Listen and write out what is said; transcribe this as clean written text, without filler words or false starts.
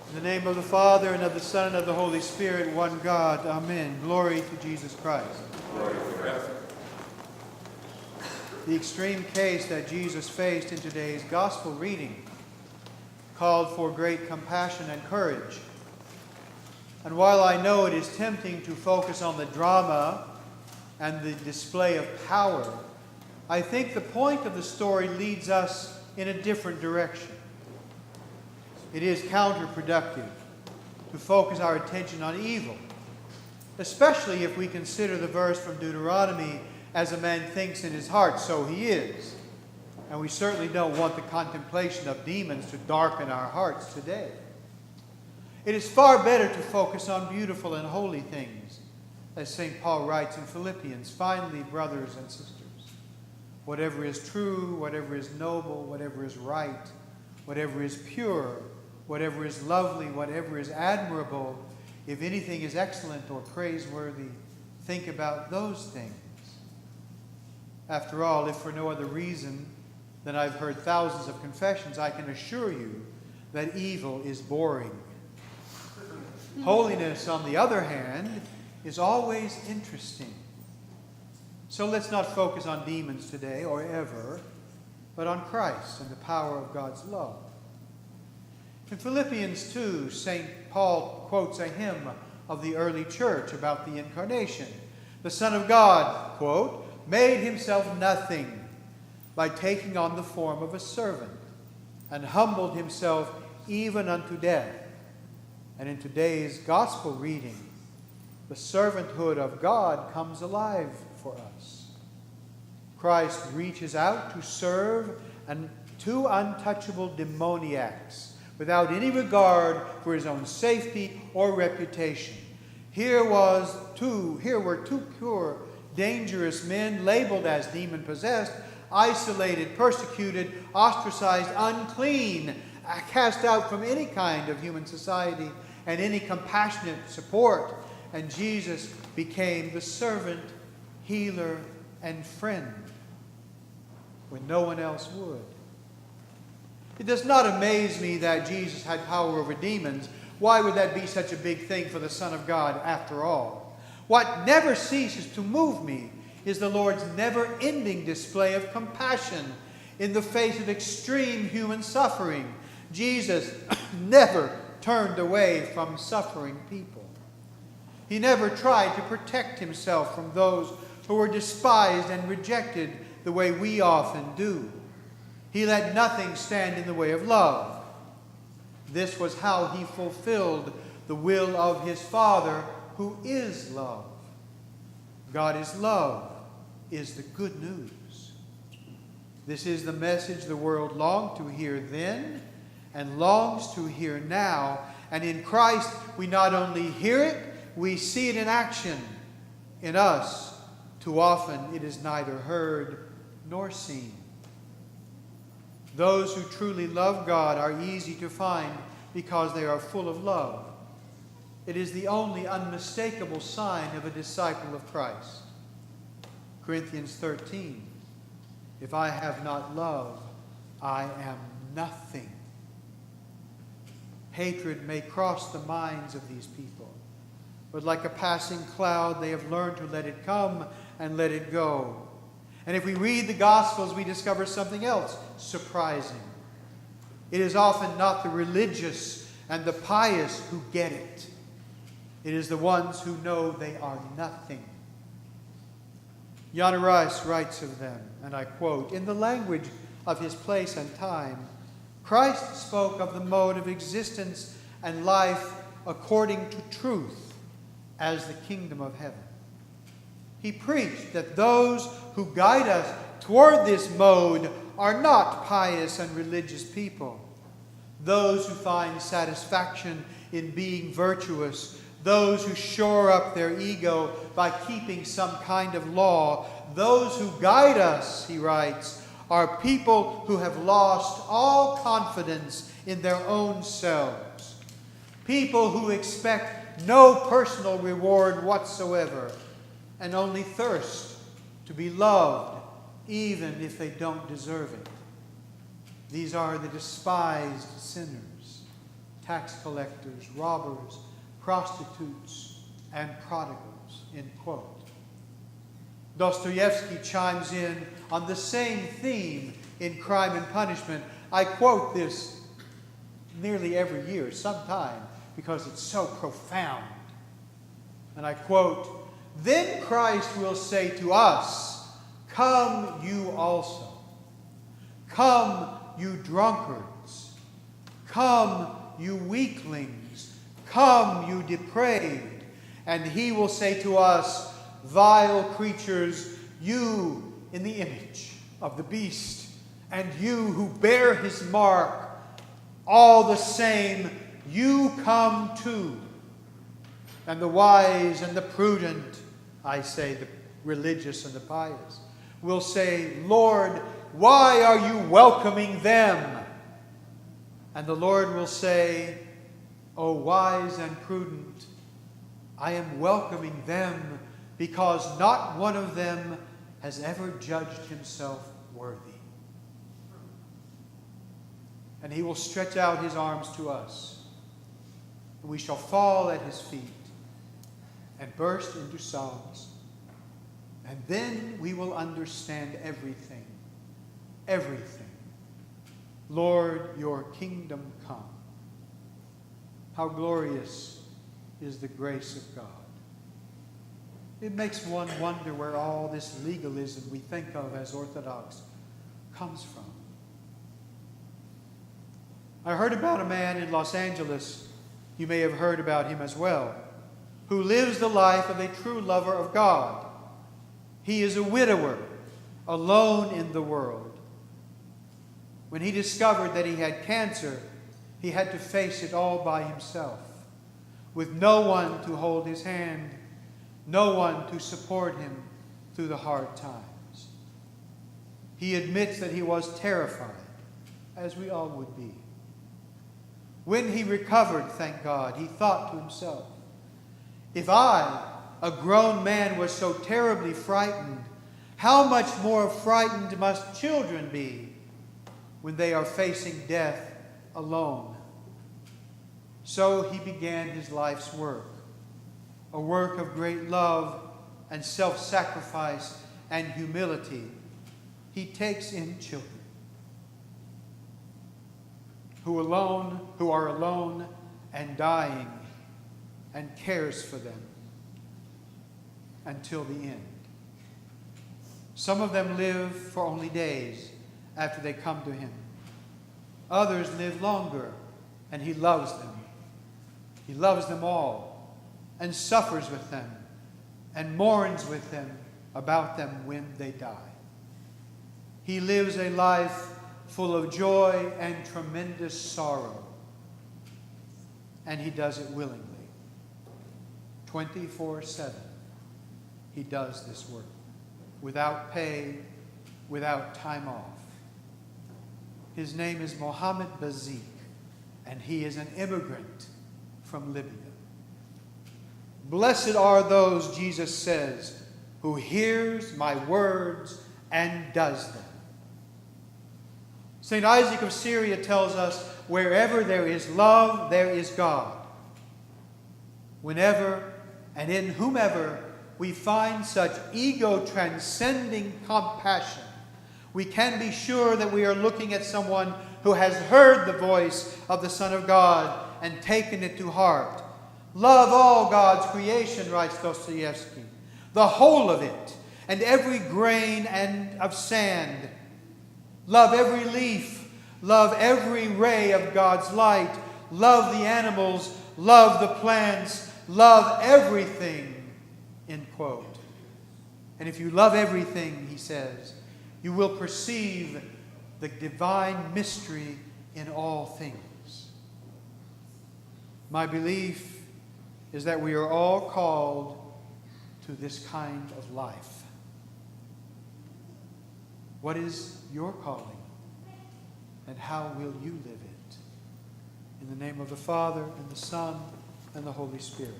In the name of the Father, and of the Son, and of the Holy Spirit, one God. Amen. Glory to Jesus Christ. Glory to Christ. The extreme case that Jesus faced in today's gospel reading called for great compassion and courage. And while I know it is tempting to focus on the drama and the display of power, I think the point of the story leads us in a different direction. It is counterproductive to focus our attention on evil, especially if we consider the verse from Deuteronomy, "As a man thinks in his heart, so he is." And we certainly don't want the contemplation of demons to darken our hearts today. It is far better to focus on beautiful and holy things, as St. Paul writes in Philippians, "Finally, brothers and sisters, whatever is true, whatever is noble, whatever is right, whatever is pure, whatever is lovely, whatever is admirable, if anything is excellent or praiseworthy, think about those things." After all, if for no other reason than I've heard thousands of confessions, I can assure you that evil is boring. Holiness, on the other hand, is always interesting. So let's not focus on demons today or ever, but on Christ and the power of God's love. In Philippians 2, St. Paul quotes a hymn of the early church about the incarnation. The Son of God, quote, "made himself nothing by taking on the form of a servant, and humbled himself even unto death." And in today's gospel reading, the servanthood of God comes alive for us. Christ reaches out to serve two untouchable demoniacs without any regard for his own safety or reputation. Here were two pure, dangerous men labeled as demon-possessed, isolated, persecuted, ostracized, unclean, cast out from any kind of human society and any compassionate support. And Jesus became the servant, healer, and friend when no one else would. It does not amaze me that Jesus had power over demons. Why would that be such a big thing for the Son of God after all? What never ceases to move me is the Lord's never-ending display of compassion in the face of extreme human suffering. Jesus never turned away from suffering people. He never tried to protect himself from those who were despised and rejected the way we often do. He let nothing stand in the way of love. This was how he fulfilled the will of his Father, who is love. God is love, is the good news. This is the message the world longed to hear then and longs to hear now. And in Christ, we not only hear it, we see it in action. In us, too often it is neither heard nor seen. Those who truly love God are easy to find because they are full of love. It is the only unmistakable sign of a disciple of Christ. Corinthians 13, "If I have not love, I am nothing." Hatred may cross the minds of these people, but like a passing cloud, they have learned to let it come and let it go. And if we read the Gospels, we discover something else surprising. It is often not the religious and the pious who get it. It is the ones who know they are nothing. Jan Rice writes of them, and I quote, "In the language of his place and time, Christ spoke of the mode of existence and life according to truth as the kingdom of heaven. He preached that those who guide us toward this mode are not pious and religious people. Those who find satisfaction in being virtuous, those who shore up their ego by keeping some kind of law, those who guide us," he writes, "are people who have lost all confidence in their own selves. People who expect no personal reward whatsoever and only thirst to be loved even if they don't deserve it. These are the despised sinners, tax collectors, robbers, prostitutes, and prodigals, end quote. Dostoevsky chimes in on the same theme in Crime and Punishment. I quote this nearly every year, sometime, because it's so profound. And I quote, "Then Christ will say to us, 'Come you also. Come you drunkards. Come you weaklings. Come you depraved.' And he will say to us, 'Vile creatures, you in the image of the beast, and you who bear his mark, all the same, you come too.' And the wise and the prudent," I say the religious and the pious, "will say, 'Lord, why are you welcoming them?' And the Lord will say, 'O wise and prudent, I am welcoming them because not one of them has ever judged himself worthy.' And he will stretch out his arms to us, and we shall fall at his feet and burst into sobs. And then we will understand everything. Everything. Lord, your kingdom come. How glorious is the grace of God." It makes one wonder where all this legalism we think of as orthodox comes from. I heard about a man in Los Angeles, you may have heard about him as well, who lives the life of a true lover of God. He is a widower, alone in the world. When he discovered that he had cancer, he had to face it all by himself, with no one to hold his hand, no one to support him through the hard times. He admits that he was terrified, as we all would be. When he recovered, thank God, he thought to himself, "If I, a grown man, was so terribly frightened, how much more frightened must children be when they are facing death alone?" So he began his life's work, a work of great love and self-sacrifice and humility. He takes in children who are alone and dying, and cares for them until the end. Some of them live for only days after they come to him. Others live longer, and he loves them. He loves them all and suffers with them and mourns with them about them when they die. He lives a life full of joy and tremendous sorrow, and he does it willingly. 24/7, he does this work, without pay, without time off. His name is Mohammed Bazik, and he is an immigrant from Libya. Blessed are those, Jesus says, who hears my words and does them. St. Isaac of Syria tells us, wherever there is love, there is God. Whenever and in whomever we find such ego-transcending compassion, we can be sure that we are looking at someone who has heard the voice of the Son of God and taken it to heart. Love all God's creation, writes Dostoevsky, the whole of it, and every grain of sand. Love every leaf, love every ray of God's light, love the animals, love the plants, love everything, end quote. And if you love everything, he says, you will perceive the divine mystery in all things. My belief is that we are all called to this kind of life. What is your calling? And how will you live it? In the name of the Father, and the Son, and the Holy Spirit.